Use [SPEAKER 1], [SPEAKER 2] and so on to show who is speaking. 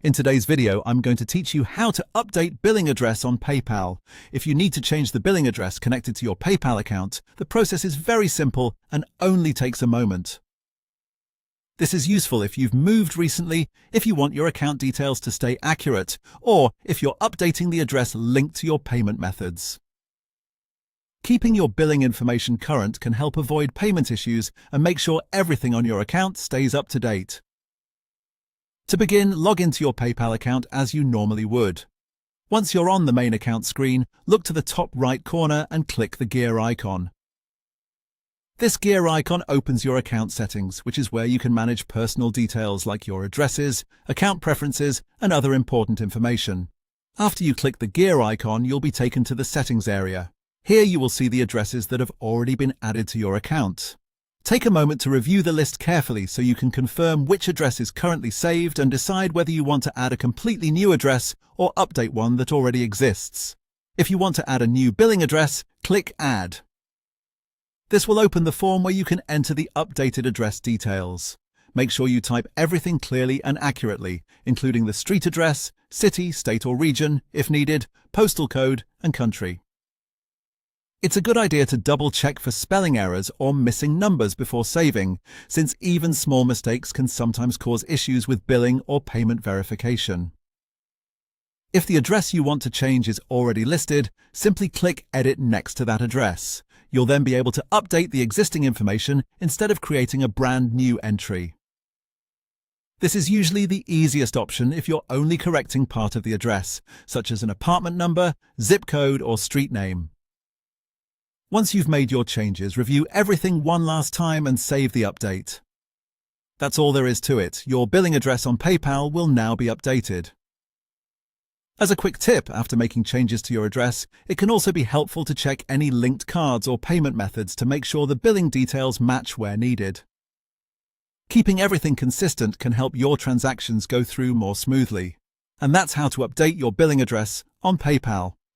[SPEAKER 1] In today's video, I'm going to teach you how to update billing address on PayPal. If you need to change the billing address connected to your PayPal account, the process is very simple and only takes a moment. This is useful if you've moved recently, if you want your account details to stay accurate, or if you're updating the address linked to your payment methods. Keeping your billing information current can help avoid payment issues and make sure everything on your account stays up to date. To begin, log into your PayPal account as you normally would. Once you're on the main account screen, look to the top right corner and click the gear icon. This gear icon opens your account settings, which is where you can manage personal details like your addresses, account preferences, and other important information. After you click the gear icon, you'll be taken to the settings area. Here you will see the addresses that have already been added to your account. Take a moment to review the list carefully so you can confirm which address is currently saved and decide whether you want to add a completely new address or update one that already exists. If you want to add a new billing address, click Add. This will open the form where you can enter the updated address details. Make sure you type everything clearly and accurately, including the street address, city, state or region, if needed, postal code, and country. It's a good idea to double-check for spelling errors or missing numbers before saving, since even small mistakes can sometimes cause issues with billing or payment verification. If the address you want to change is already listed, simply click Edit next to that address. You'll then be able to update the existing information instead of creating a brand new entry. This is usually the easiest option if you're only correcting part of the address, such as an apartment number, zip code, or street name. Once you've made your changes, review everything one last time and save the update. That's all there is to it. Your billing address on PayPal will now be updated. As a quick tip, after making changes to your address, it can also be helpful to check any linked cards or payment methods to make sure the billing details match where needed. Keeping everything consistent can help your transactions go through more smoothly. And that's how to update your billing address on PayPal.